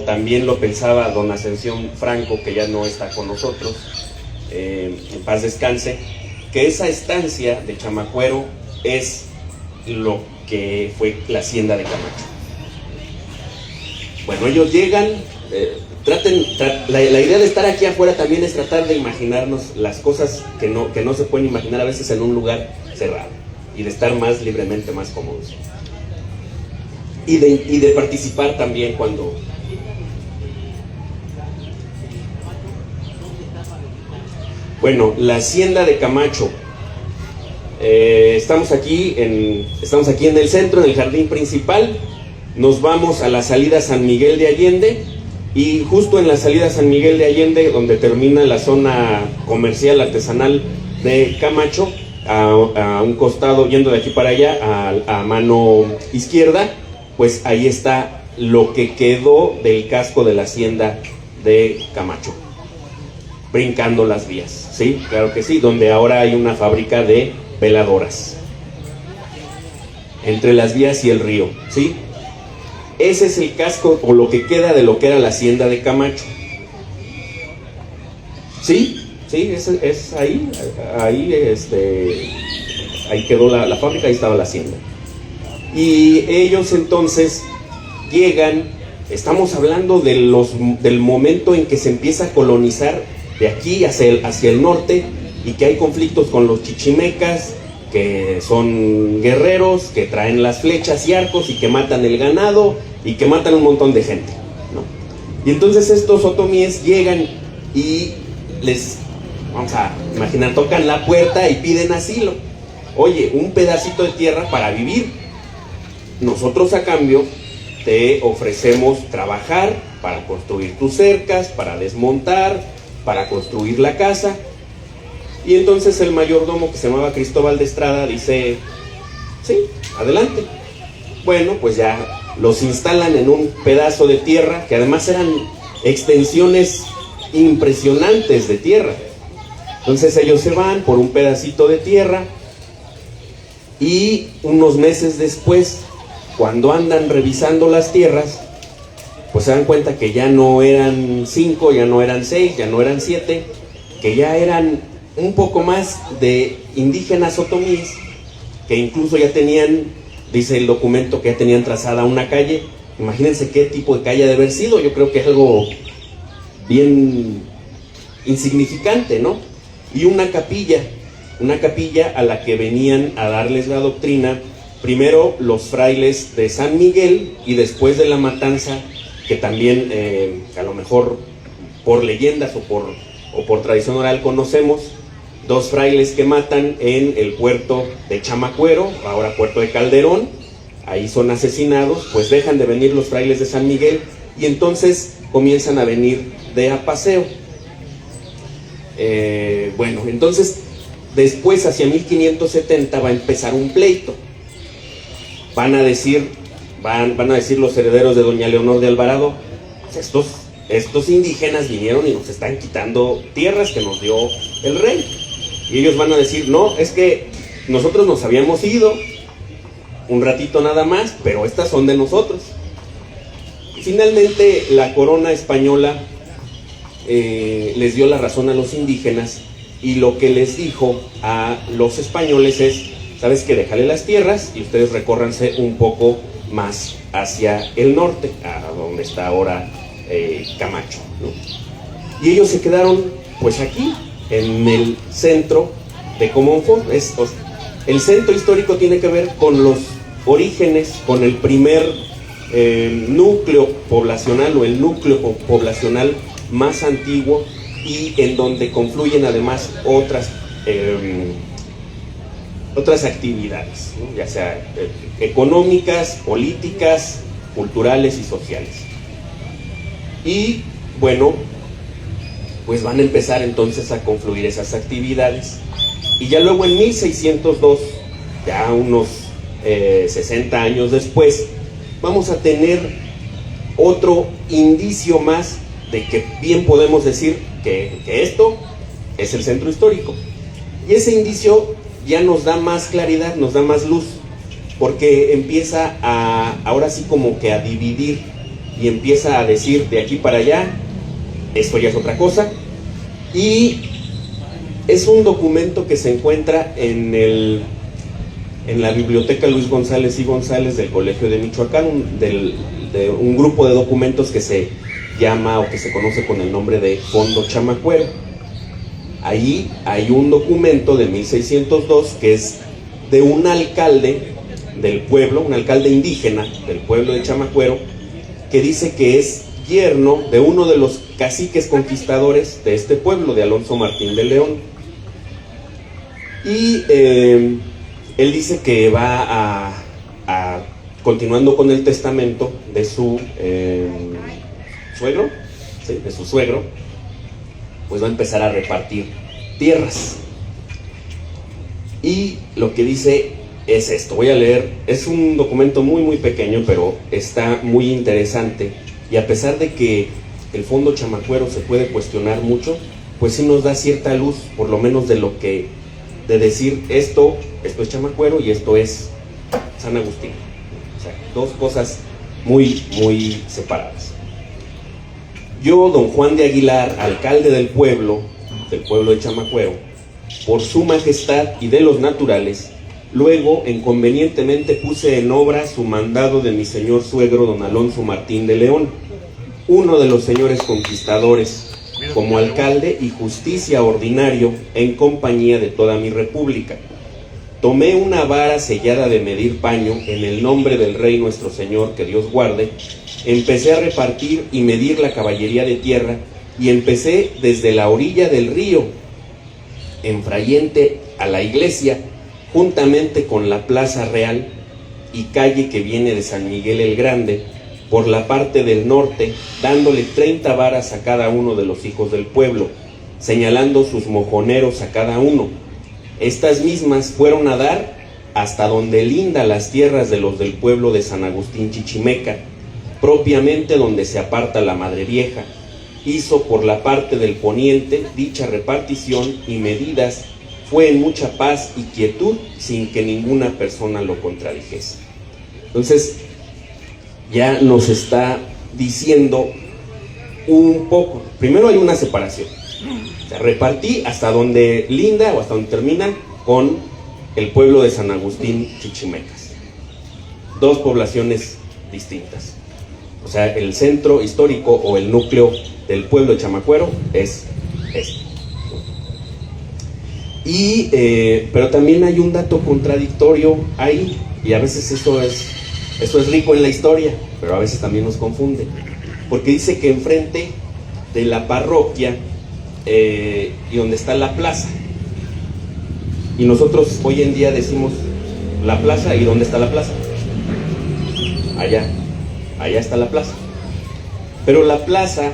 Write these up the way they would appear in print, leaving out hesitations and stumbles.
también lo pensaba don Ascensión Franco, que ya no está con nosotros, en paz descanse, que esa estancia de Chamacuero es lo que fue la hacienda de Camacho. Bueno, ellos llegan, la idea de estar aquí afuera también es tratar de imaginarnos las cosas que no se pueden imaginar a veces en un lugar cerrado, y de estar más libremente, más cómodos, y de participar también cuando... Bueno, la hacienda de Camacho, estamos aquí en el centro, en el jardín principal. Nos vamos a la salida San Miguel de Allende, y justo en la salida San Miguel de Allende, donde termina la zona comercial artesanal de Camacho, a un costado, yendo de aquí para allá, a mano izquierda, pues ahí está lo que quedó del casco de la hacienda de Camacho, brincando las vías, ¿sí? Claro que sí, donde ahora hay una fábrica de veladoras, entre las vías y el río, ¿sí? Ese es el casco, o lo que queda de lo que era la hacienda de Camacho. ¿Sí? Sí, es ahí quedó la fábrica, ahí estaba la hacienda. Y ellos entonces llegan, estamos hablando del momento en que se empieza a colonizar de aquí hacia el norte, y que hay conflictos con los chichimecas, que son guerreros, que traen las flechas y arcos, y que matan el ganado, y que matan un montón de gente, ¿no? Y entonces estos otomíes llegan y vamos a imaginar, tocan la puerta y piden asilo. Oye, un pedacito de tierra para vivir. Nosotros a cambio te ofrecemos trabajar para construir tus cercas, para desmontar, para construir la casa. Y entonces el mayordomo, que se llamaba Cristóbal de Estrada, dice, sí, adelante. Bueno, pues ya los instalan en un pedazo de tierra, que además eran extensiones impresionantes de tierra. Entonces ellos se van por un pedacito de tierra, y unos meses después, cuando andan revisando las tierras, pues se dan cuenta que ya no eran 5, ya no eran 6, ya no eran 7, que ya eran un poco más de indígenas otomíes, que incluso ya tenían, dice el documento, que ya tenían trazada una calle. Imagínense qué tipo de calle ha de haber sido. Yo creo que es algo bien insignificante, ¿no? Y una capilla a la que venían a darles la doctrina, primero los frailes de San Miguel, y después de la matanza, que también a lo mejor por leyendas o por tradición oral conocemos, 2 frailes que matan en el puerto de Chamacuero, ahora puerto de Calderón. Ahí son asesinados, pues dejan de venir los frailes de San Miguel, y entonces comienzan a venir de a paseo. Bueno, entonces después, hacia 1570, va a empezar un pleito. Van a decir los herederos de doña Leonor de Alvarado, pues estos indígenas vinieron y nos están quitando tierras que nos dio el rey. Y ellos van a decir, no, es que nosotros nos habíamos ido un ratito nada más, pero estas son de nosotros. Y finalmente la corona española les dio la razón a los indígenas, y lo que les dijo a los españoles es, ¿sabes qué? Déjale las tierras y ustedes recórranse un poco más hacia el norte, a donde está ahora Camacho, ¿no? Y ellos se quedaron pues aquí, en el centro de Comonfort. El centro histórico tiene que ver con los orígenes, con el primer núcleo poblacional, o el núcleo poblacional más antiguo, y en donde confluyen además otras actividades, ¿no? Ya sea económicas, políticas, culturales y sociales. Y bueno, pues van a empezar entonces a confluir esas actividades, y ya luego en 1602, ya unos 60 años después, vamos a tener otro indicio más de que bien podemos decir que esto es el centro histórico. Y ese indicio ya nos da más claridad, nos da más luz, porque empieza ahora sí como que a dividir y empieza a decir de aquí para allá, esto ya es otra cosa. Y es un documento que se encuentra en la biblioteca Luis González y González del Colegio de Michoacán, de un grupo de documentos que se llama o que se conoce con el nombre de Fondo Chamacuero. Ahí hay un documento de 1602 que es de un alcalde del pueblo, un alcalde indígena del pueblo de Chamacuero, que dice que es yerno de uno de los caciques conquistadores de este pueblo, de Alonso Martín de León. Y él dice que va continuando con el testamento de su suegro, ¿sí? De su suegro, pues va a empezar a repartir tierras. Y lo que dice es esto, voy a leer, es un documento muy muy pequeño, pero está muy interesante, y a pesar de que el Fondo Chamacuero se puede cuestionar mucho, pues sí nos da cierta luz, por lo menos de decir esto es Chamacuero y esto es San Agustín. O sea, dos cosas muy muy separadas. Yo, don Juan de Aguilar, alcalde del pueblo de Chamacuero, por su majestad y de los naturales, luego inconvenientemente puse en obra su mandado de mi señor suegro don Alonso Martín de León, uno de los señores conquistadores, como alcalde y justicia ordinario en compañía de toda mi república. Tomé una vara sellada de medir paño en el nombre del rey nuestro señor, que Dios guarde, empecé a repartir y medir la caballería de tierra, y empecé desde la orilla del río, enfrayente a la iglesia, juntamente con la plaza real y calle que viene de San Miguel el Grande, por la parte del norte, dándole 30 varas a cada uno de los hijos del pueblo, señalando sus mojoneros a cada uno. Estas mismas fueron a dar hasta donde linda las tierras de los del pueblo de San Agustín Chichimeca, propiamente donde se aparta la Madre Vieja. Hizo por la parte del poniente dicha repartición, y medidas fue en mucha paz y quietud, sin que ninguna persona lo contradijese. Entonces, ya nos está diciendo un poco. Primero hay una separación. O sea, repartí hasta donde linda o hasta donde termina con el pueblo de San Agustín Chichimecas. Dos poblaciones distintas. O sea, el centro histórico o el núcleo del pueblo de Chamacuero es este. Y, pero también hay un dato contradictorio ahí, y a veces eso es rico en la historia, pero a veces también nos confunde, porque dice que enfrente de la parroquia y donde está la plaza, y nosotros hoy en día decimos la plaza, ¿y dónde está la plaza? Allá está la plaza, pero la plaza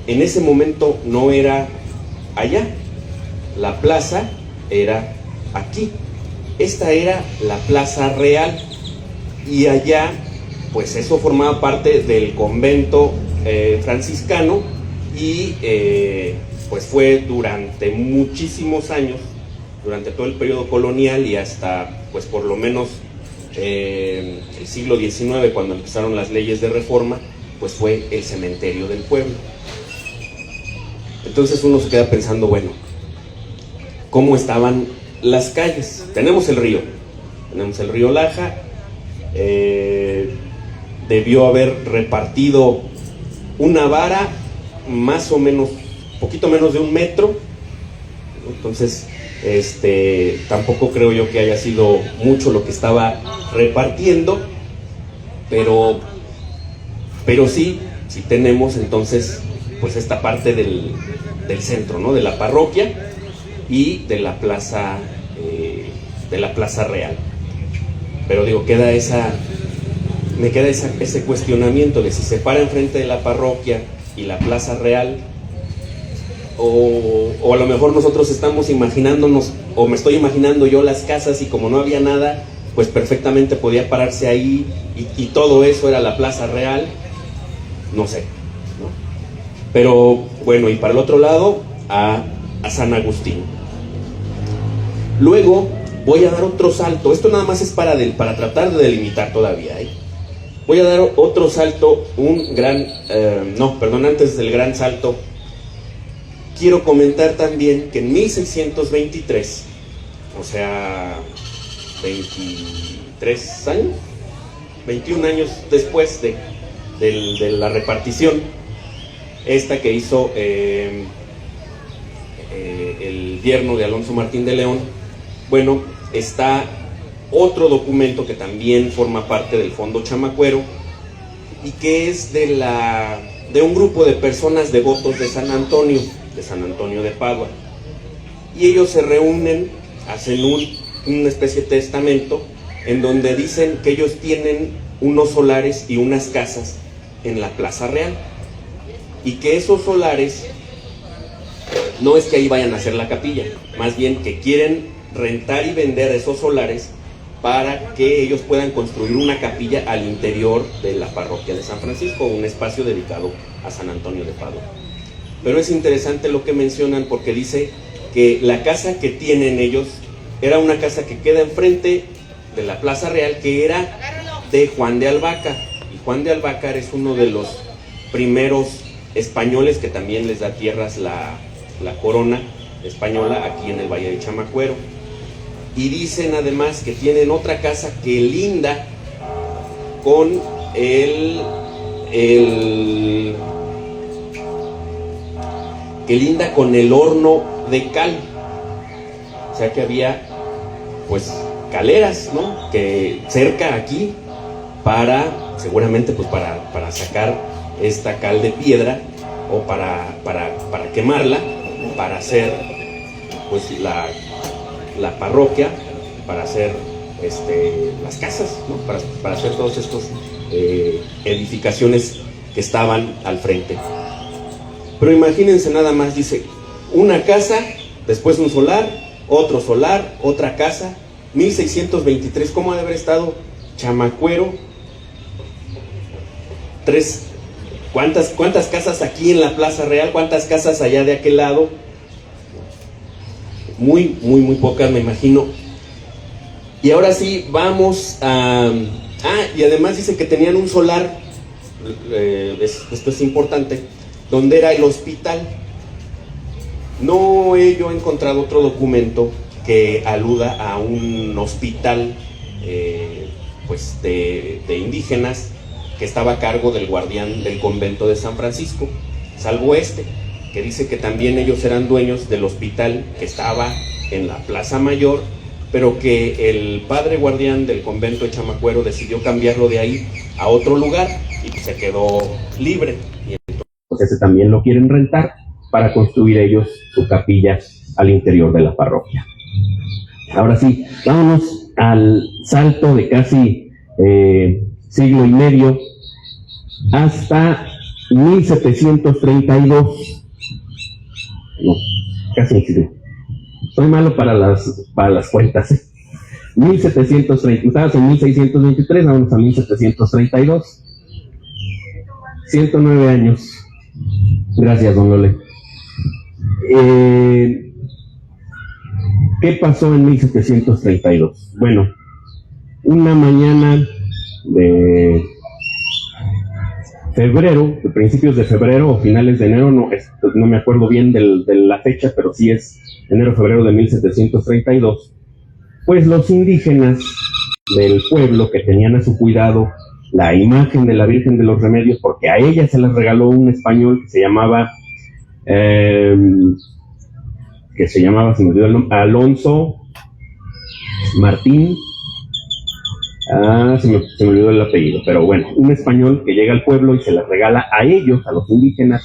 en ese momento no era allá, la plaza era aquí. Esta era la plaza real, y allá pues eso formaba parte del convento franciscano, y pues fue durante muchísimos años, durante todo el periodo colonial y hasta pues por lo menos el siglo XIX, cuando empezaron las leyes de reforma, pues fue el cementerio del pueblo. Entonces uno se queda pensando, bueno, ¿cómo estaban las calles? Tenemos el río Laja, debió haber repartido una vara más o menos, poquito menos de 1 metro, entonces tampoco creo yo que haya sido mucho lo que estaba repartiendo, pero sí tenemos entonces pues esta parte del centro, ¿no? De la parroquia y de la plaza real. Pero digo, me queda ese cuestionamiento de si se para enfrente de la parroquia y la plaza real, o a lo mejor nosotros estamos imaginándonos, o me estoy imaginando yo las casas, y como no había nada, pues perfectamente podía pararse ahí y todo eso era la plaza real, no sé, ¿no? Pero bueno, y para el otro lado a San Agustín. Luego voy a dar otro salto, esto nada más es para tratar de delimitar todavía, Voy a dar otro salto, antes del gran salto, quiero comentar también que en 1623, o sea, 23 años, 21 años después de la repartición, esta que hizo el yerno de Alonso Martín de León, bueno, está otro documento que también forma parte del Fondo Chamacuero y que es de un grupo de personas devotos de San Antonio de Padua, y ellos se reúnen, hacen una especie de testamento en donde dicen que ellos tienen unos solares y unas casas en la Plaza Real, y que esos solares no es que ahí vayan a hacer la capilla, más bien que quieren rentar y vender esos solares para que ellos puedan construir una capilla al interior de la parroquia de San Francisco, un espacio dedicado a San Antonio de Padua. Pero es interesante lo que mencionan, porque dice que la casa que tienen ellos era una casa que queda enfrente de la Plaza Real, que era de Juan de Albacar, y Juan de Albacar es uno de los primeros españoles que también les da tierras la corona española aquí en el Valle de Chamacuero. Y dicen además que tienen otra casa que linda con que linda con el horno de cal. O sea que había pues caleras, ¿no?, que cerca aquí seguramente pues para sacar esta cal de piedra, o para quemarla, para hacer pues la parroquia, para hacer las casas, ¿no?, para hacer todos estos edificaciones que estaban al frente. Pero imagínense nada más, dice, una casa, después un solar, otro solar, otra casa, 1623, ¿cómo ha de haber estado Chamacuero? ¿Cuántas casas aquí en la Plaza Real? ¿Cuántas casas allá de aquel lado? Muy pocas, me imagino. Y ahora sí, vamos a... y además dice que tenían un solar, esto es importante, donde era el hospital. No he yo encontrado otro documento que aluda a un hospital pues de indígenas que estaba a cargo del guardián del convento de San Francisco, salvo que dice que también ellos eran dueños del hospital que estaba en la Plaza Mayor, pero que el padre guardián del convento de Chamacuero decidió cambiarlo de ahí a otro lugar y pues se quedó libre. Y entonces ese también lo quieren rentar para construir ellos su capilla al interior de la parroquia. Ahora sí, vámonos al salto de casi siglo y medio hasta 1732. No, casi un siglo. Soy malo para las cuentas. 1730, estabas en 1623, vamos a 1732. 109 años. Gracias, don Lole. ¿Qué pasó en 1732? Bueno, una mañana de febrero, de principios de febrero o finales de enero, no me acuerdo bien de la fecha, pero sí es enero-febrero de 1732, pues los indígenas del pueblo, que tenían a su cuidado la imagen de la Virgen de los Remedios, porque a ella se les regaló un español que se llamaba, se me olvidó el nombre, Alonso Martín, se me olvidó el apellido, pero bueno, un español que llega al pueblo y se les regala a ellos, a los indígenas,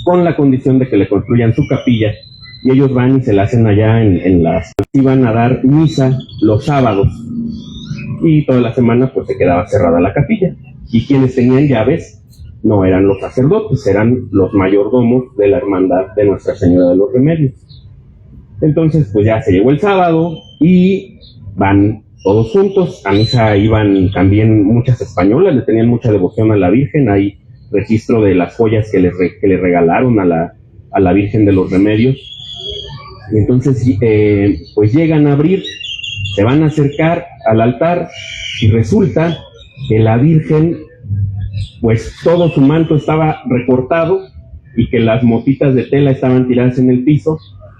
con la condición de que le construyan su capilla, y ellos van y se la hacen allá y van a dar misa los sábados, y toda la semana pues se quedaba cerrada la capilla, y quienes tenían llaves no eran los sacerdotes, eran los mayordomos de la hermandad de Nuestra Señora de los Remedios. Entonces pues ya se llegó el sábado y van todos juntos. A misa iban también muchas españolas, le tenían mucha devoción a la Virgen. Hay registro de las joyas que le regalaron a la Virgen de los Remedios. Y entonces pues llegan a abrir, se van a acercar al altar y resulta que la Virgen, pues todo su manto estaba recortado y que las motitas de tela estaban tiradas en el piso,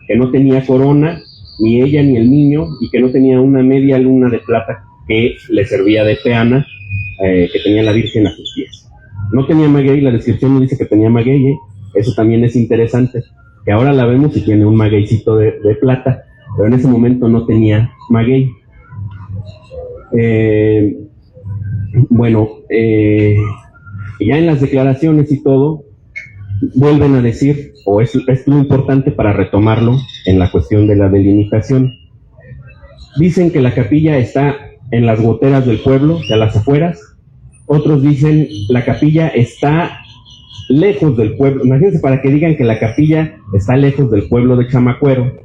que no tenía corona, ni ella ni el niño, y que no tenía una media luna de plata que le servía de peana, que tenía la Virgen a sus pies. No tenía maguey, la descripción no dice que tenía maguey, eso también es interesante, que ahora la vemos y tiene un magueycito de plata, pero en ese momento no tenía maguey. Ya en las declaraciones y todo, vuelven a decir, o es lo importante para retomarlo en la cuestión de la delimitación. Dicen que la capilla está en las goteras del pueblo, a las afueras. Otros dicen la capilla está lejos del pueblo. Imagínense, para que digan que la capilla está lejos del pueblo de Chamacuero.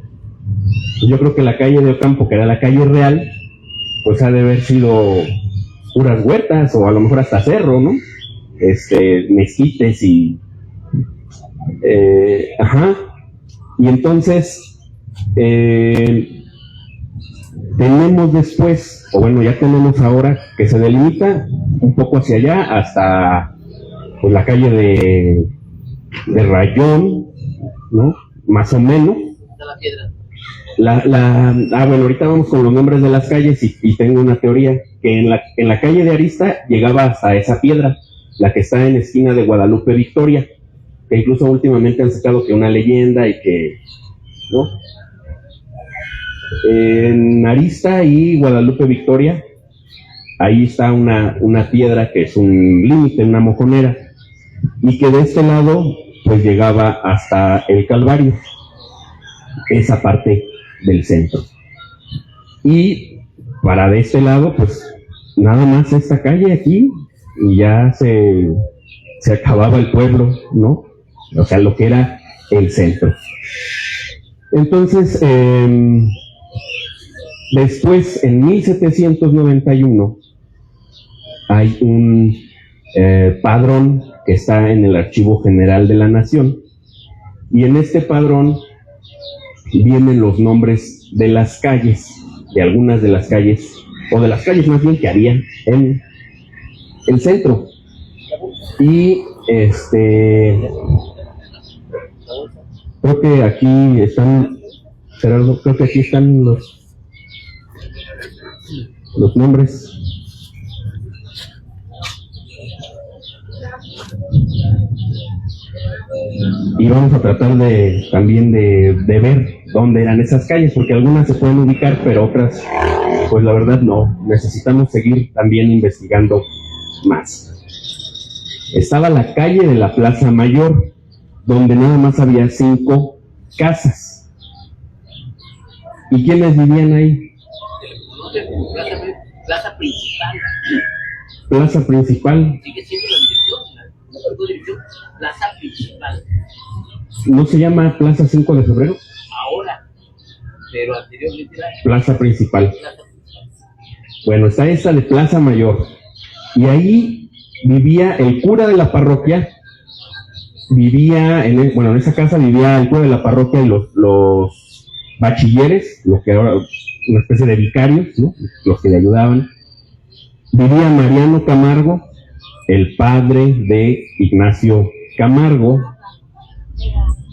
Yo creo que la calle de Ocampo, que era la calle real, pues ha de haber sido puras huertas, o a lo mejor hasta cerro, ¿no? Mezquites y... Y entonces tenemos después, o bueno, ya tenemos ahora que se delimita un poco hacia allá hasta pues la calle de Rayón, ¿no? Más o menos. De la piedra. Bueno, ahorita vamos con los nombres de las calles y tengo una teoría, que en la calle de Arista llegaba hasta esa piedra, la que está en la esquina de Guadalupe Victoria, que incluso últimamente han sacado que una leyenda y que, ¿no? En Arista y Guadalupe Victoria, ahí está una piedra que es un límite, una mojonera, y que de este lado pues llegaba hasta el Calvario, esa parte del centro. Y para de este lado pues nada más esta calle aquí y ya se acababa el pueblo, ¿no? O sea, lo que era el centro. Entonces, después, en 1791, hay un padrón que está en el Archivo General de la Nación, y en este padrón vienen los nombres de las calles, de algunas de las calles, o de las calles más bien que había en el centro. Y creo que aquí están, Gerardo, creo que aquí están los nombres. Y vamos a tratar también de ver dónde eran esas calles, porque algunas se pueden ubicar, pero otras, pues la verdad no. Necesitamos seguir también investigando más. Estaba la calle de la Plaza Mayor, donde nada más había 5 casas. ¿Y quiénes vivían ahí? Plaza Principal. Plaza Principal. Sigue siendo la dirección, Plaza Principal. ¿No se llama Plaza 5 de Febrero? Ahora, pero anteriormente era Plaza Principal. Bueno, está esta de Plaza Mayor. Y ahí vivía el cura de la parroquia. En esa casa vivía el cura de la parroquia y los bachilleres, lo que ahora una especie de vicarios, ¿no? Los que le ayudaban. Vivía Mariano Camargo, el padre de Ignacio Camargo.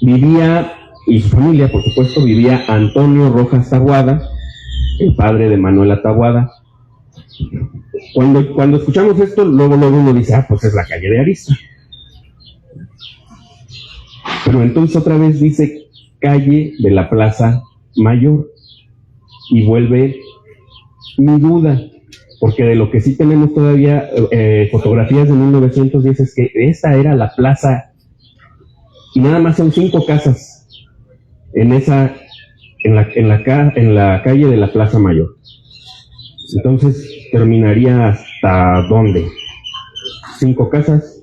Vivía, y su familia, por supuesto, vivía Antonio Rojas Taboada, el padre de Manuela Taboada. Cuando escuchamos esto, luego uno dice, pues es la calle de Arista. Pero entonces otra vez dice calle de la Plaza Mayor, y vuelve mi duda, porque de lo que sí tenemos todavía fotografías de 1910 es que esta era la plaza, y nada más son 5 casas en la calle de la Plaza Mayor. Entonces terminaría hasta ¿dónde? 5 casas.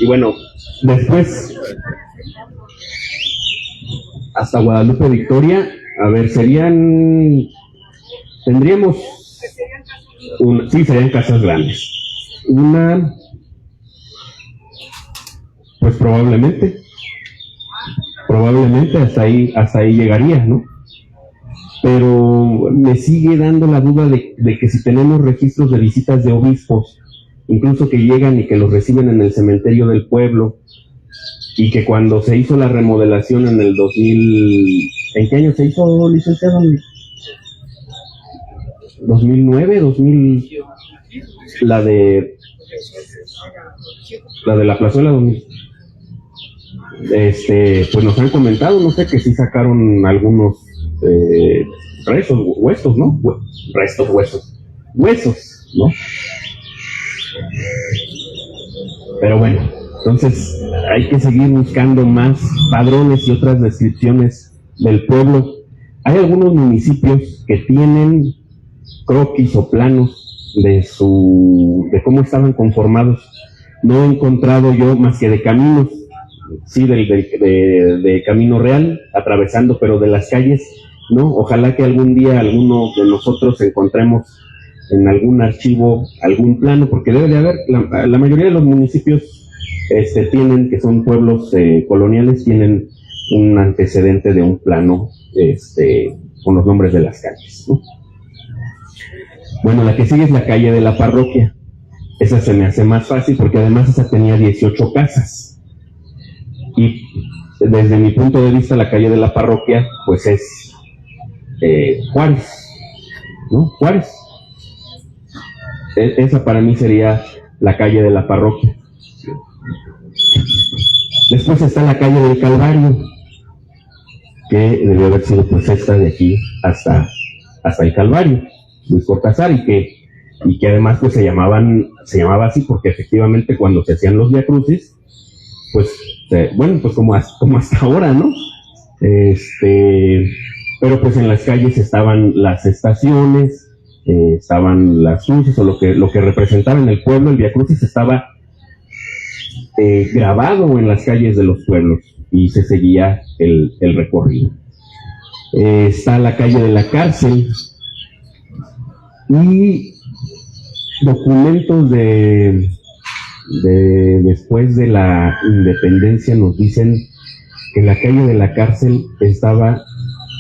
Y bueno, después hasta Guadalupe Victoria, a ver, tendríamos sí, serían casas grandes. Una, pues probablemente hasta ahí llegaría, ¿no? pero me sigue dando la duda de que si tenemos registros de visitas de obispos, incluso que llegan y que los reciben en el cementerio del pueblo, y que cuando se hizo la remodelación en el 2000, ¿en qué año se hizo, licenciado? ¿2009? ¿2000? La de la plazuela 2000. Pues nos han comentado, no sé, que sí sacaron algunos huesos, ¿no? Huesos, ¿no? Pero bueno, entonces hay que seguir buscando más padrones y otras descripciones del pueblo. Hay algunos municipios que tienen croquis o planos de cómo estaban conformados. No he encontrado yo más que de caminos, sí, de camino real, atravesando, pero de las calles, ¿no? Ojalá que algún día alguno de nosotros encontremos en algún archivo algún plano, porque debe de haber, la mayoría de los municipios tienen, que son pueblos coloniales, tienen un antecedente de un plano con los nombres de las calles, ¿no? Bueno, la que sigue es la calle de la parroquia. Esa se me hace más fácil porque además esa tenía 18 casas. Y desde mi punto de vista la calle de la parroquia pues es Juárez, ¿no? Juárez. Esa para mí sería la calle de la parroquia. Después está la calle del Calvario, que debió haber sido pues esta de aquí hasta el Calvario, Luis Cortázar, y que además pues se llamaba así porque efectivamente cuando se hacían los viacrucis, pues bueno, pues como hasta ahora, ¿no? Pero pues en las calles estaban las estaciones, estaban las cruces, o lo que representaba en el pueblo. El viacrucis estaba grabado en las calles de los pueblos y se seguía el recorrido. Está la calle de la cárcel, y documentos de después de la independencia nos dicen que la calle de la cárcel estaba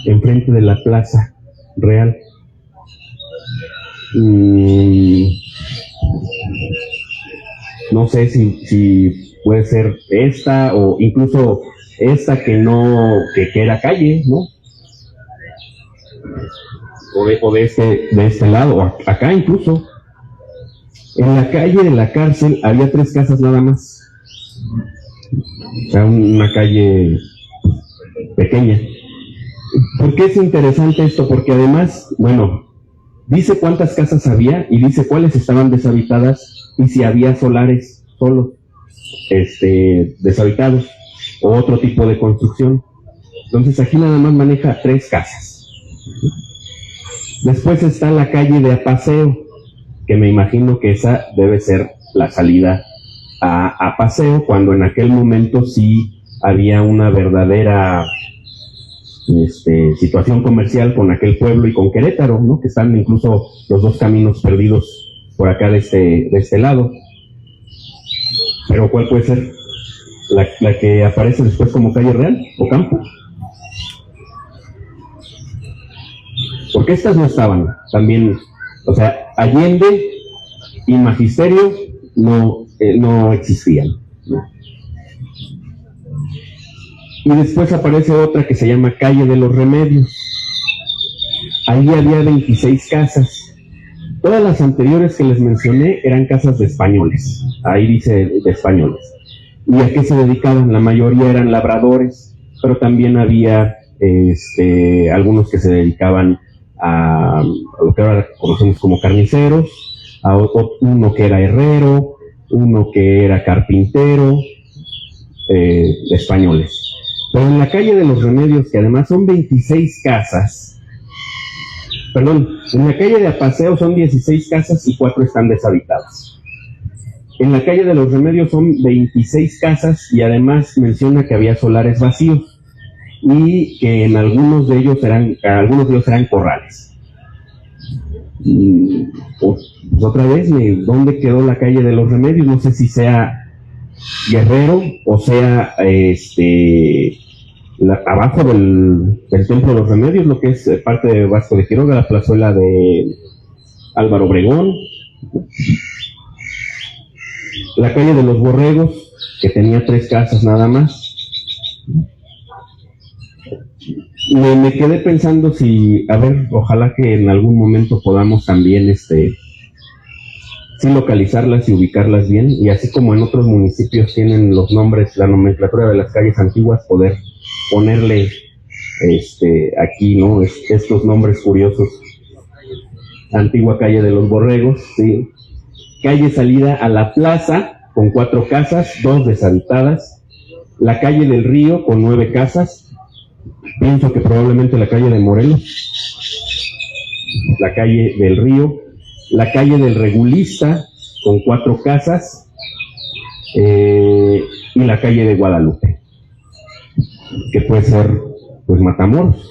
enfrente de la Plaza Real. No sé si puede ser esta o incluso esta que era calle, ¿no? O de este lado, o acá incluso. En la calle de la cárcel había 3 casas nada más. O sea, una calle pequeña. ¿Por qué es interesante esto? Porque además, bueno, dice cuántas casas había y dice cuáles estaban deshabitadas y si había solares solos, deshabitados, o otro tipo de construcción. Entonces aquí nada más maneja 3 casas. Después está la calle de Apaseo, que me imagino que esa debe ser la salida a Paseo, cuando en aquel momento sí había una verdadera situación comercial con aquel pueblo y con Querétaro, ¿no? Que están incluso los dos caminos perdidos por acá de este lado. Pero ¿cuál puede ser? La que aparece después como calle real o campo. Porque estas no estaban también, o sea, Allende y Magisterio no existían, ¿no? Y después aparece otra que se llama Calle de los Remedios. Ahí había 26 casas. Todas las anteriores que les mencioné eran casas de españoles. Ahí dice de españoles. ¿Y a qué se dedicaban? La mayoría eran labradores, pero también había algunos que se dedicaban a lo que ahora conocemos como carniceros, a uno que era herrero, uno que era carpintero, españoles. Pero en la calle de los Remedios, que además son 26 casas, en la calle de Apaseo son 16 casas y 4 están deshabitadas. En la calle de los Remedios son 26 casas y además menciona que había solares vacíos y que en algunos de ellos eran corrales. Pues otra vez, ¿dónde quedó la calle de los Remedios? No sé si sea Guerrero o sea abajo del Templo de los Remedios, lo que es parte de Vasco de Quiroga, la plazuela de Álvaro Obregón, la calle de los Borregos, que tenía 3 casas nada más. Me quedé pensando si, a ver, ojalá que en algún momento podamos también sí localizarlas y ubicarlas bien, y así como en otros municipios tienen los nombres, la nomenclatura de las calles antiguas, poder ponerle aquí, ¿no? Estos nombres curiosos. Antigua calle de los Borregos, sí. Calle salida a la plaza, con 4 casas, 2 deshabitadas. La calle del Río, con 9 casas. Pienso que probablemente la calle de Morelos. La calle del Río. La calle del Regulista, con 4 casas. Y la calle de Guadalupe, que puede ser, pues, Matamoros.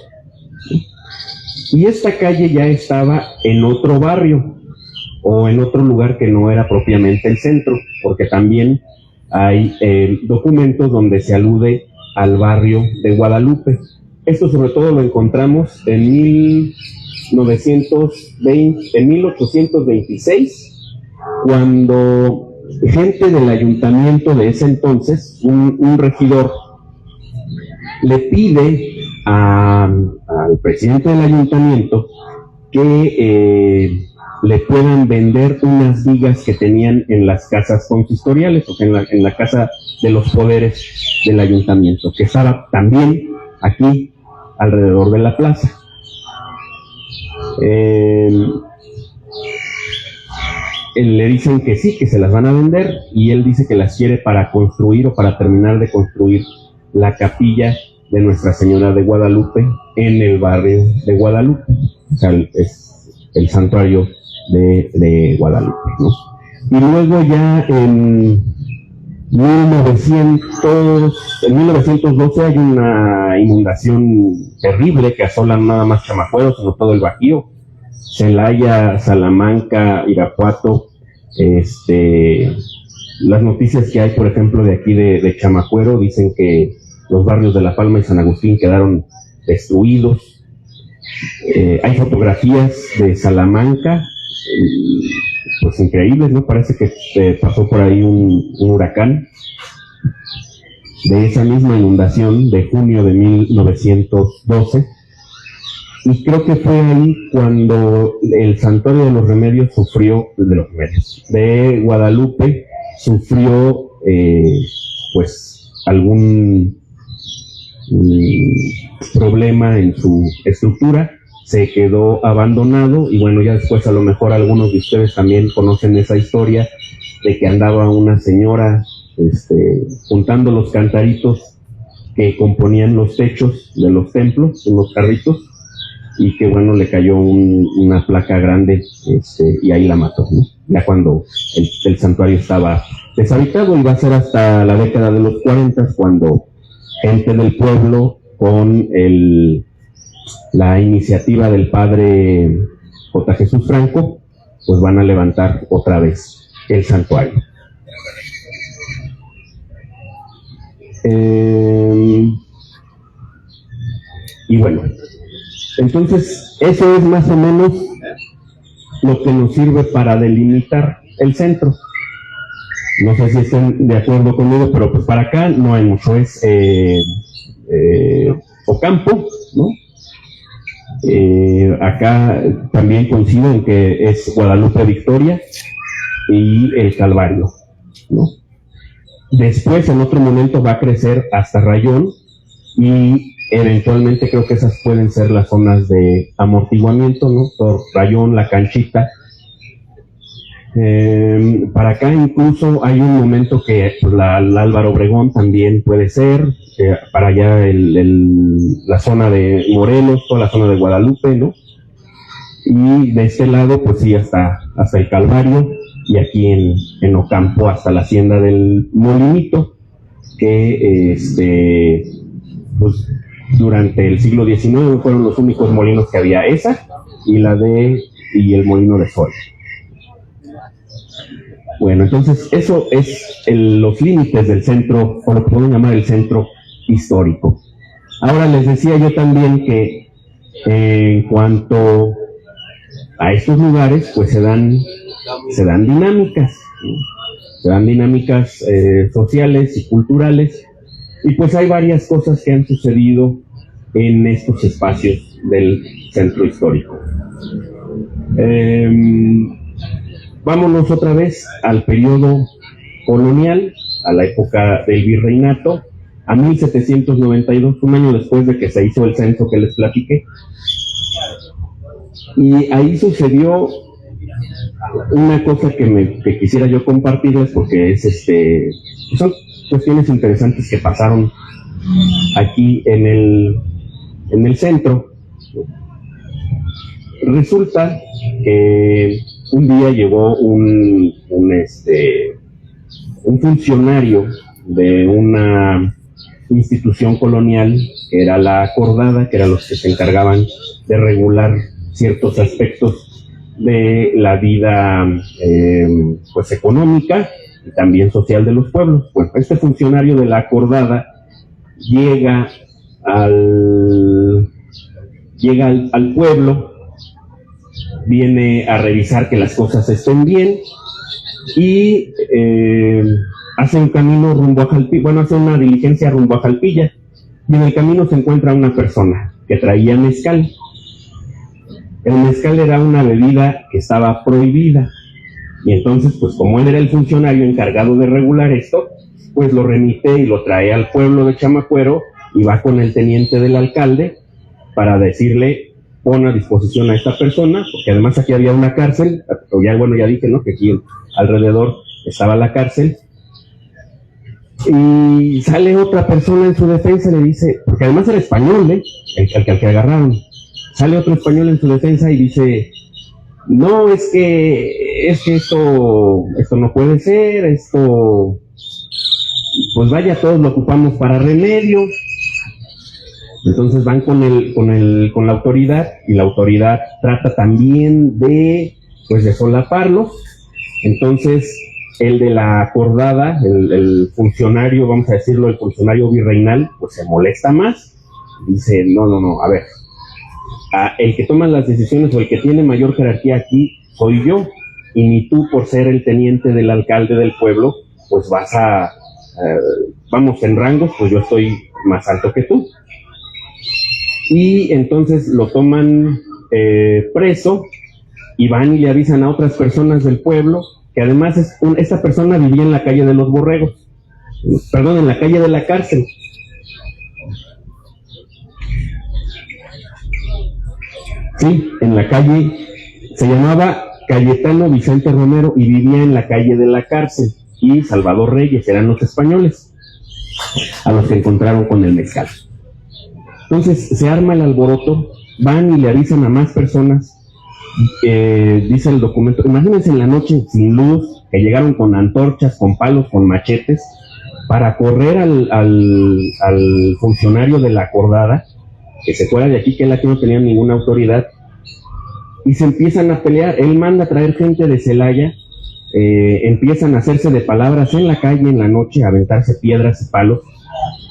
Y esta calle ya estaba en otro barrio, o en otro lugar que no era propiamente el centro, porque también hay documentos donde se alude al barrio de Guadalupe. Esto sobre todo lo encontramos en 1826, cuando gente del ayuntamiento de ese entonces, un regidor, le pide al presidente del ayuntamiento que le puedan vender unas vigas que tenían en las casas consistoriales, o sea, en la casa de los poderes del ayuntamiento, que estaba también aquí alrededor de la plaza. Le dicen que sí, que se las van a vender, y él dice que las quiere para construir o para terminar de construir la capilla de Nuestra Señora de Guadalupe en el barrio de Guadalupe. O sea, es el santuario de Guadalupe, ¿no? Y luego ya en 1912 hay una inundación terrible que asola no nada más Chamacuero, sino todo el Bajío. Celaya, Salamanca, Irapuato. Las noticias que hay, por ejemplo, de aquí de Chamacuero, dicen que los barrios de La Palma y San Agustín quedaron destruidos. Hay fotografías de Salamanca, pues increíbles, ¿no? Parece que pasó por ahí un huracán. De esa misma inundación de junio de 1912. Y creo que fue ahí cuando el Santuario de los Remedios de Guadalupe sufrió pues algún problema en su estructura, se quedó abandonado, y bueno, ya después a lo mejor algunos de ustedes también conocen esa historia de que andaba una señora juntando los cantaritos que componían los techos de los templos, en los carritos, y que bueno, le cayó una placa grande, y ahí la mató, ¿no? Ya cuando el santuario estaba deshabitado, y va a ser hasta la década de los 40 cuando gente del pueblo, con la iniciativa del padre J. Jesús Franco, pues van a levantar otra vez el santuario. Y bueno, entonces eso es más o menos lo que nos sirve para delimitar el centro. No sé si estén de acuerdo conmigo, pero pues para acá no hay mucho, es Ocampo, ¿no? Acá también coincido en que es Guadalupe Victoria y el Calvario, ¿no? Después, en otro momento, va a crecer hasta Rayón, y eventualmente creo que esas pueden ser las zonas de amortiguamiento, ¿no? Por Rayón, La Canchita. Para acá incluso hay un momento que pues, la Álvaro Obregón también puede ser, para allá la zona de Morelos, toda la zona de Guadalupe, ¿no? Y de este lado, pues sí, hasta el Calvario, y aquí en Ocampo hasta la hacienda del Molinito, que pues durante el siglo XIX fueron los únicos molinos que había, esa y y el molino de sol. Bueno, entonces eso es los límites del centro, o lo que podemos llamar el centro histórico. Ahora les decía yo también que en cuanto a estos lugares, pues se dan dinámicas, ¿no? Se dan dinámicas sociales y culturales, y pues hay varias cosas que han sucedido en estos espacios del centro histórico. Vámonos otra vez al periodo colonial, a la época del virreinato, a 1792, un año después de que se hizo el censo que les platiqué. Y ahí sucedió una cosa que quisiera yo compartirles, porque es son cuestiones interesantes que pasaron aquí en el centro. Resulta que un día llegó un funcionario de una institución colonial, que era la acordada, que eran los que se encargaban de regular ciertos aspectos de la vida pues económica y también social de los pueblos. Bueno, este funcionario de la acordada llega al pueblo, viene a revisar que las cosas estén bien y hace un camino rumbo a Jalpilla, hace una diligencia rumbo a Jalpilla, y en el camino se encuentra una persona que traía mezcal. El mezcal era una bebida que estaba prohibida, y entonces, pues como él era el funcionario encargado de regular esto, pues lo remite y lo trae al pueblo de Chamacuero, y va con el teniente del alcalde para decirle: pon a disposición a esta persona, porque además aquí había una cárcel, ya dije, ¿no?, que aquí alrededor estaba la cárcel. Y sale otra persona en su defensa y le dice, porque además era español, el que agarraron, sale otro español en su defensa y dice: no, es que esto no puede ser, esto, pues vaya, todos lo ocupamos para remedios. Entonces van con la autoridad, y la autoridad trata también de solaparlo. Entonces el de la acordada, el funcionario, vamos a decirlo, el funcionario virreinal, pues se molesta más, dice: no, a ver, el que toma las decisiones o el que tiene mayor jerarquía aquí soy yo, y ni tú, por ser el teniente del alcalde del pueblo, pues vas vamos, en rangos, pues yo estoy más alto que tú. Y entonces lo toman preso, y van y le avisan a otras personas del pueblo, que además esta persona vivía en la calle de los Borregos, en la calle de la cárcel. Sí, en la calle, se llamaba Cayetano Vicente Romero, y vivía en la calle de la cárcel, y Salvador Reyes eran los españoles a los que encontraron con el mezcal. Entonces se arma el alboroto, van y le avisan a más personas. Dice el documento, imagínense en la noche sin luz, que llegaron con antorchas, con palos, con machetes, para correr al funcionario de la acordada, que se fuera de aquí, que él aquí no tenía ninguna autoridad, y se empiezan a pelear. Él manda a traer gente de Celaya, empiezan a hacerse de palabras en la calle en la noche, a aventarse piedras y palos,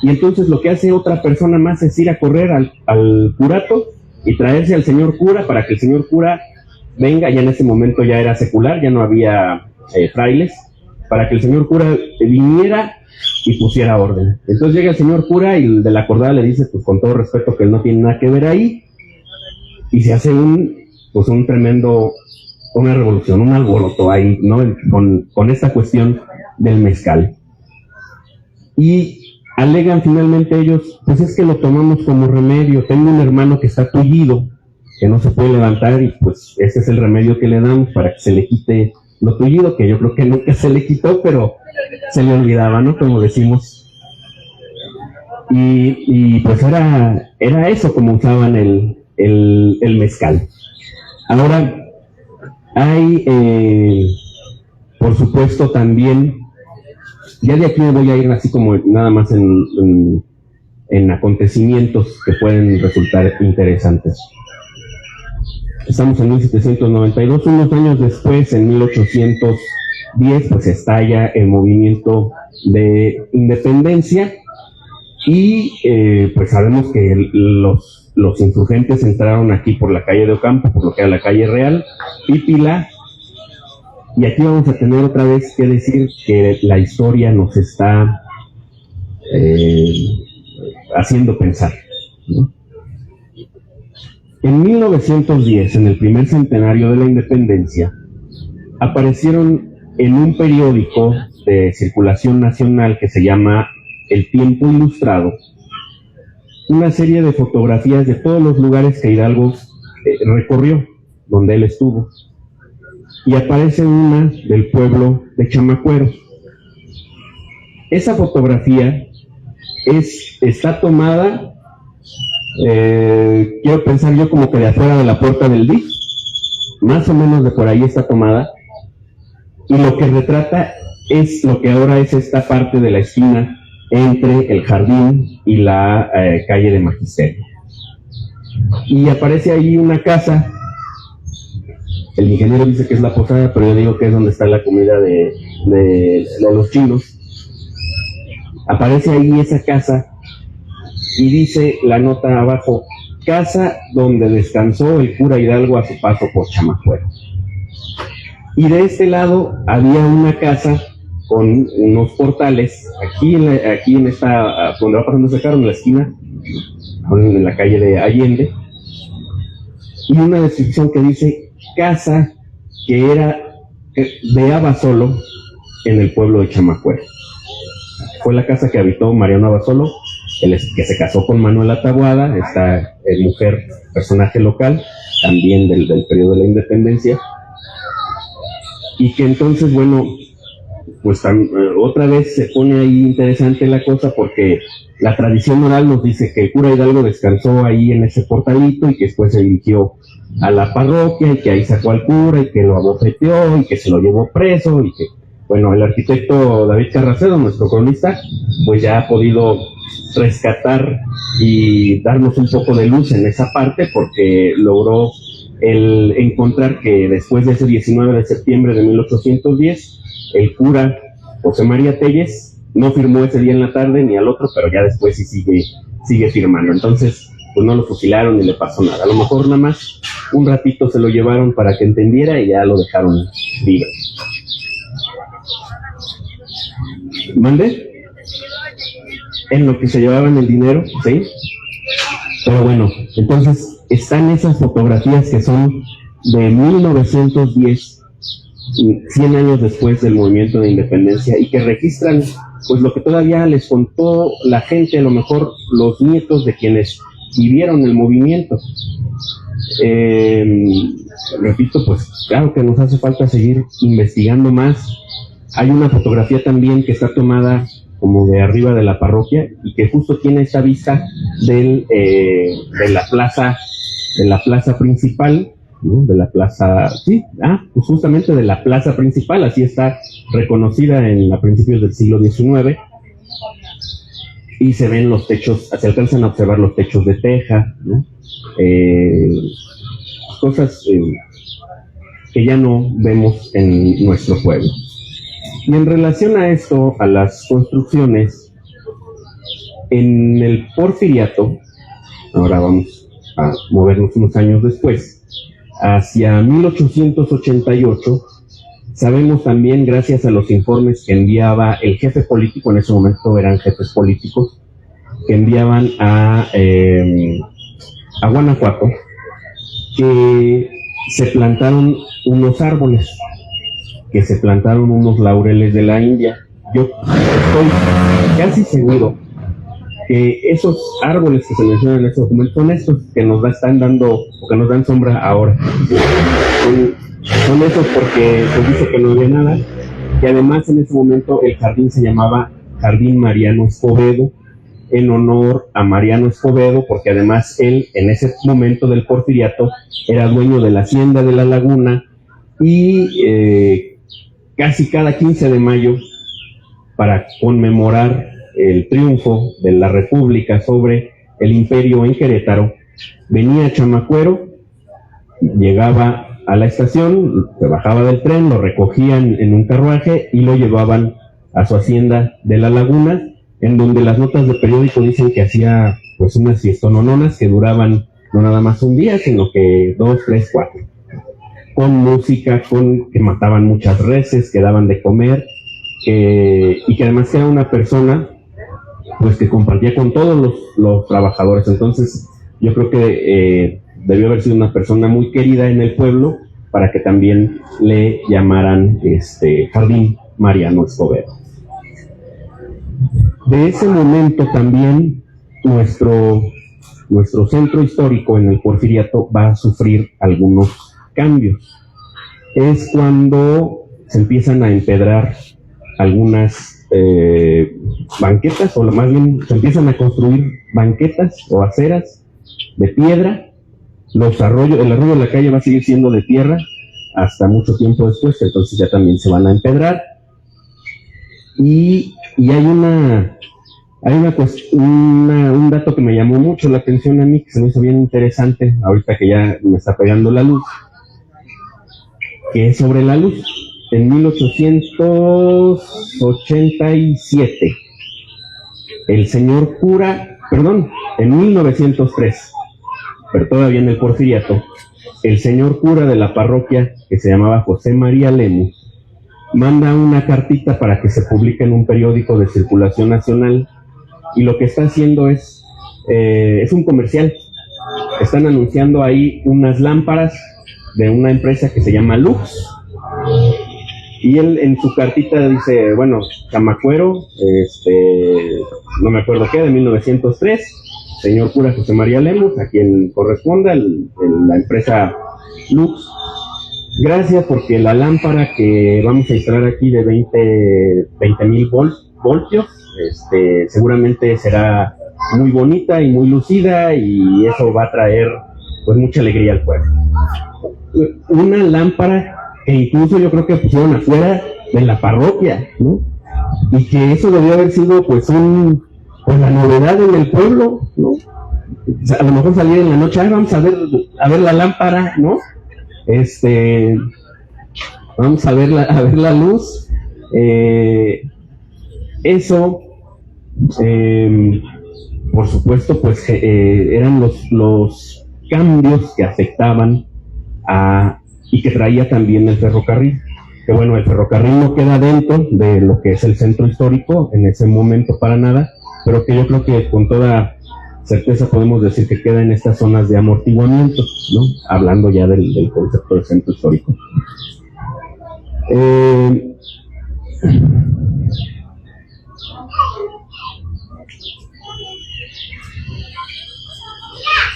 y entonces lo que hace otra persona más es ir a correr al curato y traerse al señor cura, para que el señor cura venga. Ya en ese momento ya era secular, ya no había frailes, para que el señor cura viniera y pusiera orden. Entonces llega el señor cura, y el de la acordada le dice, pues con todo respeto, que él no tiene nada que ver ahí, y se hace una revolución, un alboroto ahí, ¿no?, con esta cuestión del mezcal. Y alegan finalmente ellos, pues es que lo tomamos como remedio. Tengo un hermano que está tullido, que no se puede levantar, y pues ese es el remedio que le damos para que se le quite lo tullido, que yo creo que nunca se le quitó, pero se le olvidaba, ¿no?, como decimos. Y pues era eso como usaban el mezcal. Ahora, hay, por supuesto, también, ya de aquí me voy a ir así como nada más en acontecimientos que pueden resultar interesantes. Estamos en 1792, unos años después, en 1810, pues estalla el movimiento de independencia, y pues sabemos que los insurgentes entraron aquí por la calle de Ocampo, por lo que era la calle Real, Pípila, y aquí vamos a tener otra vez que decir que la historia nos está haciendo pensar, ¿no? En 1910, en el primer centenario de la independencia, aparecieron en un periódico de circulación nacional que se llama El Tiempo Ilustrado una serie de fotografías de todos los lugares que Hidalgo recorrió, donde él estuvo. Y aparece una del pueblo de Chamacuero. Esa fotografía está tomada, quiero pensar yo como que de afuera de la puerta del DIF, más o menos de por ahí está tomada, y lo que retrata es lo que ahora es esta parte de la esquina entre el jardín y la calle de Magisterio. Y aparece ahí una casa, el ingeniero dice que es la posada, pero yo digo que es donde está la comida de los chinos. Aparece ahí esa casa y dice la nota abajo: casa donde descansó el cura Hidalgo a su paso por Chamacuero. Y de este lado había una casa con unos portales, aquí en esta, donde va pasando ese carro, en la esquina, en la calle de Allende, y una descripción que dice casa que era de Abasolo en el pueblo de Chamacuero. Fue la casa que habitó Mariano Abasolo, que se casó con Manuela Taboada, esta mujer, personaje local, también del periodo de la independencia, y que entonces, bueno, pues otra vez se pone ahí interesante la cosa, porque la tradición oral nos dice que el cura Hidalgo descansó ahí en ese portalito y que después se dirigió a la parroquia y que ahí sacó al cura y que lo abofeteó y que se lo llevó preso y que, bueno, el arquitecto David Carracedo, nuestro cronista, pues ya ha podido rescatar y darnos un poco de luz en esa parte, porque logró el encontrar que después de ese 19 de septiembre de 1810, el cura José María Telles no firmó ese día en la tarde ni al otro, pero ya después sí sigue firmando. Entonces, pues no lo fusilaron ni le pasó nada. A lo mejor nada más un ratito se lo llevaron para que entendiera y ya lo dejaron libre. ¿Mande? En lo que se llevaban el dinero, ¿sí? Pero bueno, entonces están esas fotografías que son de 1910, 100 años después del movimiento de independencia, y que registran pues lo que todavía les contó la gente, a lo mejor los nietos de quienes vivieron el movimiento. Repito, pues claro que nos hace falta seguir investigando más. Hay una fotografía también que está tomada como de arriba de la parroquia y que justo tiene esta vista de la plaza principal, ¿no? De la plaza, sí, pues justamente de la plaza principal, así está reconocida a principios del siglo XIX, y se ven los techos, se alcanzan a observar los techos de teja, ¿no? Cosas que ya no vemos en nuestro pueblo. Y en relación a esto, a las construcciones, en el Porfiriato, ahora vamos a movernos unos años después, hacia 1888, sabemos también, gracias a los informes que enviaba el jefe político, en ese momento eran jefes políticos, que enviaban a Guanajuato, que se plantaron unos árboles, que se plantaron unos laureles de la India. Yo estoy casi seguro que esos árboles que se mencionan en estos documentos son estos que nos están dando, o que nos dan sombra ahora. Son esos porque se dice que no había nada, y además en ese momento el jardín se llamaba Jardín Mariano Escobedo, en honor a Mariano Escobedo, porque además él en ese momento del Porfiriato era dueño de la hacienda de la Laguna, y casi cada 15 de mayo, para conmemorar el triunfo de la República sobre el Imperio en Querétaro, venía a Chamacuero, llegaba a la estación, se bajaba del tren, lo recogían en un carruaje y lo llevaban a su hacienda de la Laguna, en donde las notas de periódico dicen que hacía pues unas fiestonononas que duraban no nada más un día, sino que 2, 3, 4, con música, que mataban muchas reses, que daban de comer, y que además era una persona pues que compartía con todos los trabajadores. Entonces yo creo que debió haber sido una persona muy querida en el pueblo para que también le llamaran Jardín Mariano Escobedo. De ese momento también nuestro centro histórico en el Porfiriato va a sufrir algunos cambios. Es cuando se empiezan a empedrar algunas banquetas, o más bien se empiezan a construir banquetas o aceras de piedra. El arroyo de la calle va a seguir siendo de tierra hasta mucho tiempo después, entonces ya también se van a empedrar. Y hay un dato que me llamó mucho la atención a mí, que se me hizo bien interesante, ahorita que ya me está pegando la luz, que es sobre la luz. En 1887, el señor cura, en 1903, pero todavía en el Porfiriato, el señor cura de la parroquia, que se llamaba José María Lemus, manda una cartita para que se publique en un periódico de circulación nacional, y lo que está haciendo es un comercial. Están anunciando ahí unas lámparas de una empresa que se llama Lux, y él en su cartita dice, bueno, Chamacuero, no me acuerdo qué, de 1903, señor cura José María Lemus, a quien corresponda la empresa Lux. Gracias, porque la lámpara que vamos a instalar aquí de 20,000 voltios, seguramente será muy bonita y muy lucida, y eso va a traer pues mucha alegría al pueblo. Una lámpara que incluso yo creo que pusieron afuera de la parroquia, ¿no? Y que eso debió haber sido pues la novedad en el pueblo, ¿no? O sea, a lo mejor salir en la noche, vamos a ver la lámpara, ¿no? Vamos a ver la luz. Eso, por supuesto, pues eran los cambios que afectaban y que traía también el ferrocarril. Que bueno, el ferrocarril no queda dentro de lo que es el centro histórico en ese momento para nada, pero que yo creo que con toda certeza podemos decir que queda en estas zonas de amortiguamiento, ¿no? Hablando ya del concepto del centro histórico.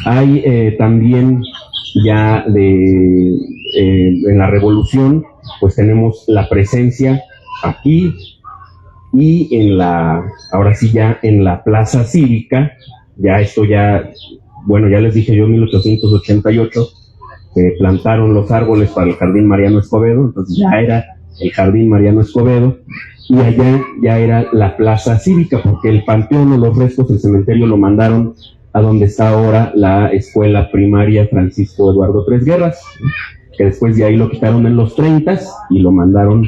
Hay también ya en la Revolución, pues tenemos la presencia aquí y ahora sí ya en la Plaza Cívica, ya les dije yo, en 1888, plantaron los árboles para el Jardín Mariano Escobedo, entonces ya era el Jardín Mariano Escobedo, y allá ya era la Plaza Cívica, porque el panteón o los restos del cementerio lo mandaron a donde está ahora la escuela primaria Francisco Eduardo Tres Guerras, que después de ahí lo quitaron en los 30 y lo mandaron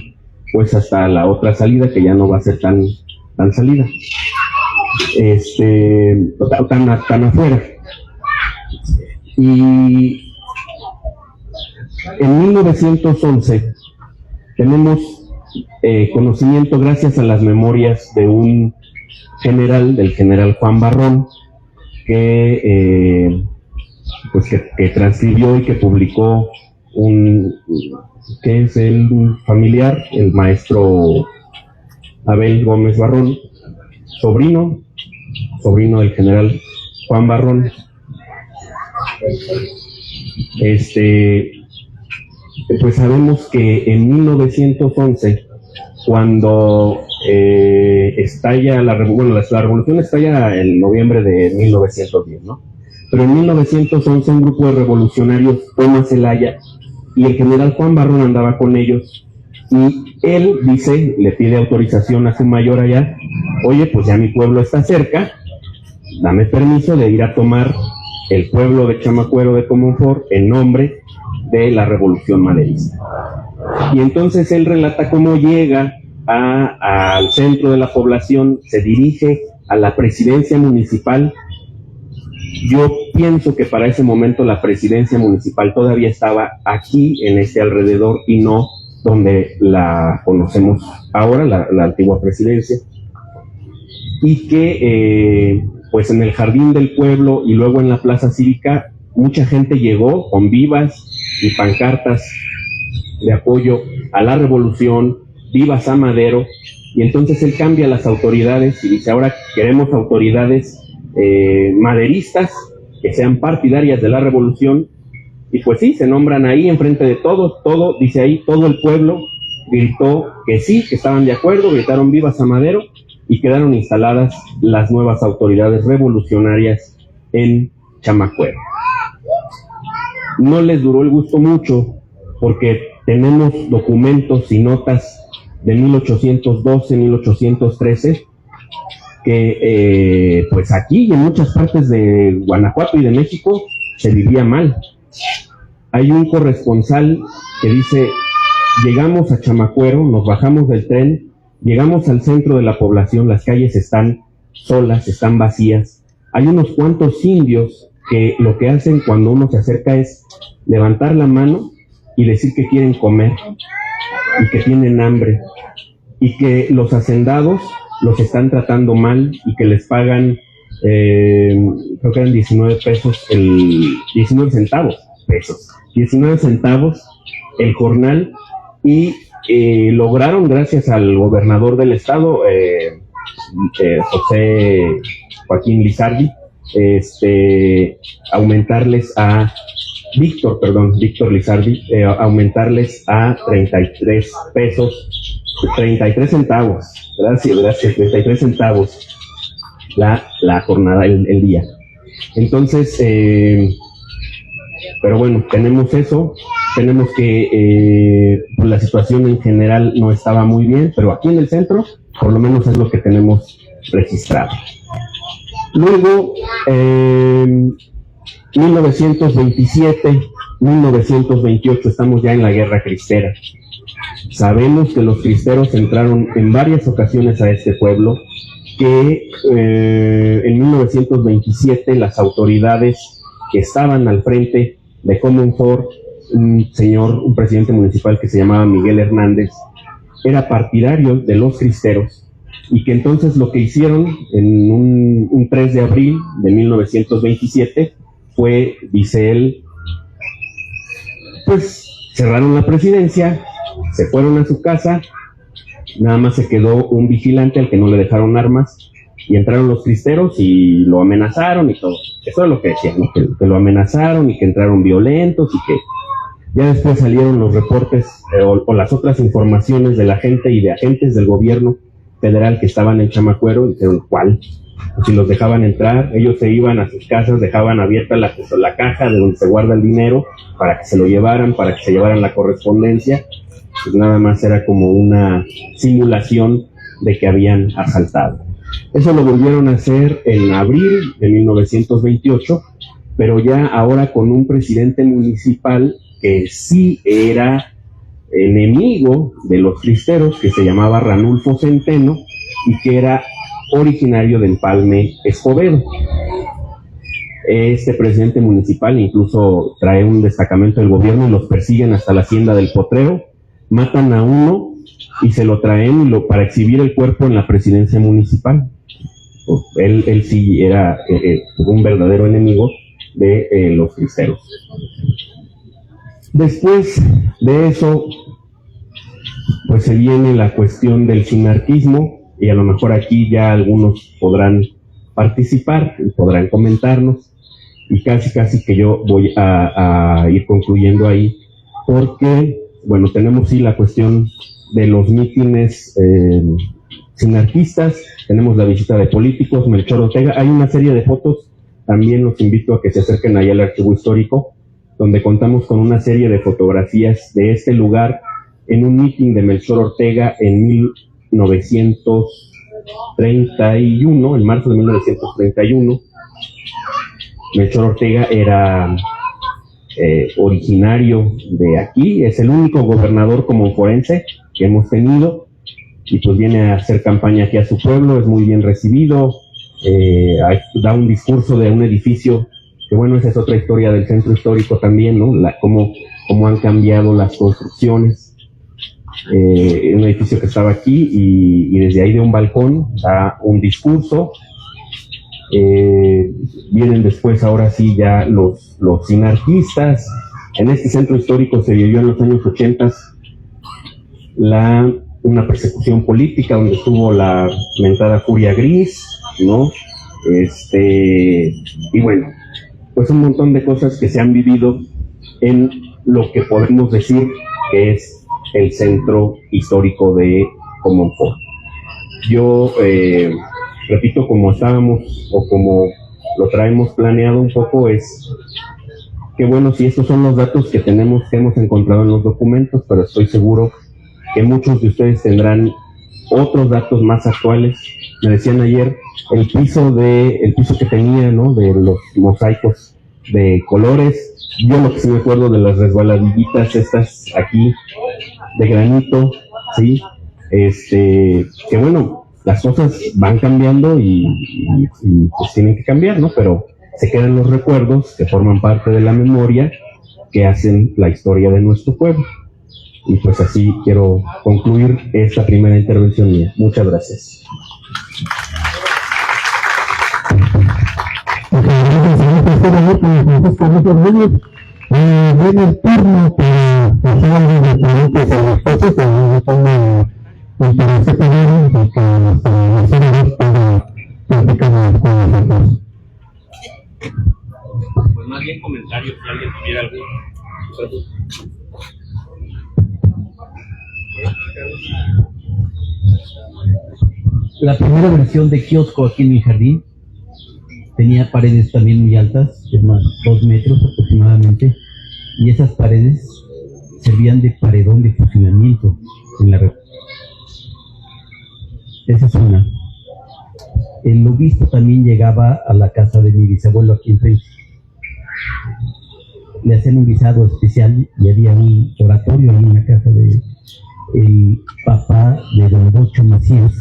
pues hasta la otra salida, que ya no va a ser tan salida, tan afuera. Y en 1911 tenemos conocimiento, gracias a las memorias de un general, del general Juan Barrón, que transcribió y que publicó un familiar, el maestro Abel Gómez Barrón, sobrino del general Juan Barrón. Pues sabemos que en 1911, cuando estalla la revolución estalla en noviembre de 1910, ¿no? Pero en 1911 un grupo de revolucionarios toma Celaya y el general Juan Barrón andaba con ellos, y él le pide autorización a su mayor allá: oye, pues ya mi pueblo está cerca, dame permiso de ir a tomar el pueblo de Chamacuero de Comonfort en nombre de la revolución maderista. Y entonces él relata cómo llega al centro de la población, se dirige a la presidencia municipal. Yo pienso que para ese momento la presidencia municipal todavía estaba aquí, en este alrededor, y no donde la conocemos ahora, la antigua presidencia, y que pues en el jardín del pueblo y luego en la plaza cívica mucha gente llegó con vivas y pancartas de apoyo a la revolución, vivas a Madero, y entonces él cambia las autoridades y dice: ahora queremos autoridades maderistas que sean partidarias de la revolución. Y pues sí, se nombran ahí enfrente de todos, dice ahí, todo el pueblo gritó que sí, que estaban de acuerdo, gritaron vivas a Madero, y quedaron instaladas las nuevas autoridades revolucionarias en Chamacuero. No les duró el gusto mucho, porque tenemos documentos y notas de 1812, 1813, que pues aquí y en muchas partes de Guanajuato y de México se vivía mal. Hay un corresponsal que dice: llegamos a Chamacuero, nos bajamos del tren, llegamos al centro de la población, las calles están solas, están vacías. Hay unos cuantos indios que lo que hacen cuando uno se acerca es levantar la mano y decir que quieren comer y que tienen hambre, y que los hacendados los están tratando mal y que les pagan, creo que eran 19 centavos el jornal, y lograron, gracias al gobernador del estado, José Joaquín Lizardi, aumentarles a Víctor Lizardi, aumentarles a 33 pesos, 33 centavos, gracias, 33 centavos la jornada, el día. Entonces, pero bueno, tenemos eso, tenemos que la situación en general no estaba muy bien, pero aquí en el centro, por lo menos es lo que tenemos registrado. Luego, 1927, 1928, estamos ya en la Guerra Cristera. Sabemos que los cristeros entraron en varias ocasiones a este pueblo, que en 1927 las autoridades que estaban al frente de Comonfort, un presidente municipal que se llamaba Miguel Hernández, era partidario de los cristeros, y que entonces lo que hicieron en un 3 de abril de 1927 fue, dice él, pues cerraron la presidencia, se fueron a su casa, nada más se quedó un vigilante al que no le dejaron armas, y entraron los cristeros y lo amenazaron y todo. Eso es lo que decían, ¿no? Que lo amenazaron y que entraron violentos, y que ya después salieron los reportes o las otras informaciones de la gente y de agentes del gobierno federal que estaban en Chamacuero, y dijeron: ¿cuál? Pues si los dejaban entrar, ellos se iban a sus casas, dejaban abierta la caja de donde se guarda el dinero para que se lo llevaran, para que se llevaran la correspondencia. Pues nada más era como una simulación de que habían asaltado. Eso lo volvieron a hacer en abril de 1928, pero ya ahora con un presidente municipal que sí era enemigo de los cristeros, que se llamaba Ranulfo Centeno, y que era originario de Empalme, Escobedo. Este presidente municipal incluso trae un destacamento del gobierno y los persiguen hasta la hacienda del Potrero, matan a uno y se lo traen para exhibir el cuerpo en la presidencia municipal. Él sí era un verdadero enemigo de los cristeros. Después de eso, pues se viene la cuestión del sinarquismo, y a lo mejor aquí ya algunos podrán participar y podrán comentarnos, y casi que yo voy a ir concluyendo ahí, porque, bueno, tenemos sí la cuestión de los mítines sinarquistas, tenemos la visita de políticos, Melchor Ortega, hay una serie de fotos, también los invito a que se acerquen allá al archivo histórico, donde contamos con una serie de fotografías de este lugar en un mitin de Melchor Ortega en 1931, en marzo de 1931. Melchor Ortega era originario de aquí, es el único gobernador comonforense que hemos tenido, y pues viene a hacer campaña aquí a su pueblo, es muy bien recibido, da un discurso de un edificio, que bueno, esa es otra historia del centro histórico también, ¿no? Cómo han cambiado las construcciones. Un edificio que estaba aquí y desde ahí de un balcón da un discurso. Vienen después, ahora sí, ya los sinarquistas. En este centro histórico se vivió en los años 80 una persecución política donde estuvo la mentada furia gris, ¿no? Y bueno, pues un montón de cosas que se han vivido en lo que podemos decir que es el centro histórico de Comonfort. Yo repito, como estábamos o como lo traemos planeado un poco, es que bueno, si estos son los datos que hemos encontrado en los documentos, pero estoy seguro que muchos de ustedes tendrán otros datos más actuales. Me decían ayer el piso que tenía, ¿no? De los mosaicos de colores. Yo lo que sí me acuerdo de las resbaladillitas estas aquí de granito, sí, que bueno, las cosas van cambiando y pues tienen que cambiar, ¿no? Pero se quedan los recuerdos que forman parte de la memoria que hacen la historia de nuestro pueblo. Y pues así quiero concluir esta primera intervención mía. Muchas gracias. Viene el turno para hacer algo de preguntas a los pasos, pero yo me interesa primero porque nos sirve para platicar con nosotros. Pues más bien comentarios, si alguien tuviera algún. La primera versión de kiosco aquí en el jardín tenía paredes también muy altas, de más 2 metros aproximadamente, y esas paredes servían de paredón de funcionamiento en la red. Esa es una. El obispo también llegaba a la casa de mi bisabuelo aquí enfrente. Le hacían un visado especial y había un oratorio ahí en la casa de el papá de don Bocho Macías,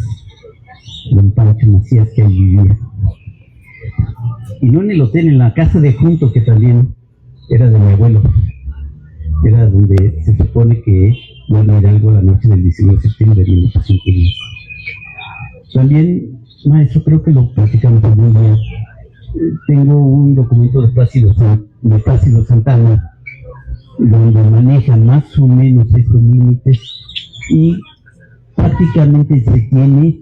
don Pancho Macías, que ahí vivía. Y no en el hotel, en la casa de junto, que también era de mi abuelo. Era donde se supone que bueno, era algo la noche del 19 de septiembre de 1810. También, maestro, creo que lo platicamos muy bien. Tengo un documento de Plácido Santana, donde maneja más o menos estos límites y prácticamente se tiene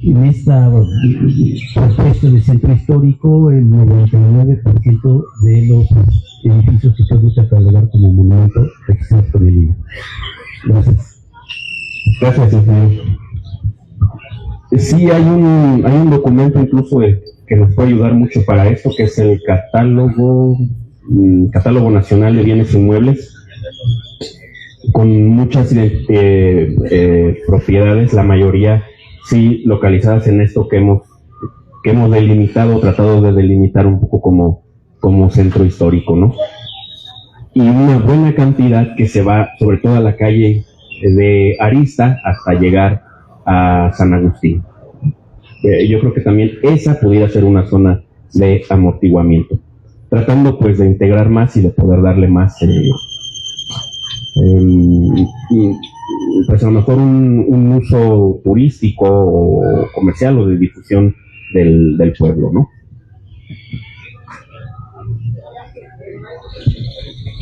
en esta propuesta de centro histórico el 99% de los edificios que se pueden catalogar como monumento registrados por el INE. Gracias. Gracias, señor. Sí, hay un documento incluso que nos puede ayudar mucho para esto, que es el Catálogo Nacional de Bienes Inmuebles, con muchas propiedades, la mayoría sí localizadas en esto que hemos delimitado, tratado de delimitar un poco como centro histórico, ¿no? Y una buena cantidad que se va sobre todo a la calle de Arista hasta llegar a San Agustín. Yo creo que también esa pudiera ser una zona de amortiguamiento, tratando pues de integrar más y de poder darle más pues a lo mejor un uso turístico o comercial o de difusión del pueblo, ¿no?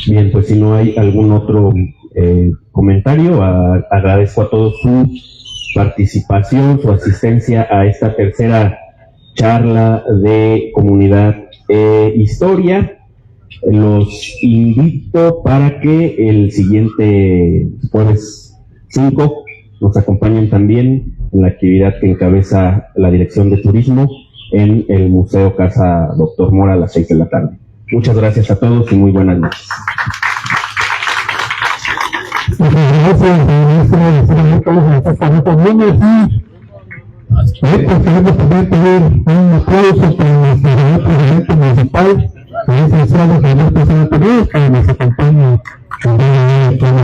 Bien, pues si no hay algún otro comentario, agradezco a todos su participación, su asistencia a esta tercera charla de comunidad historia. Los invito para que el siguiente jueves 5 nos acompañen también en la actividad que encabeza la Dirección de Turismo en el Museo Casa Doctor Mora a las 6 de la tarde. Muchas gracias a todos y muy buenas noches. Queremos también pedir un aplauso para nuestro presidente municipal, el licenciado Fernando Santos, que nos acompaña en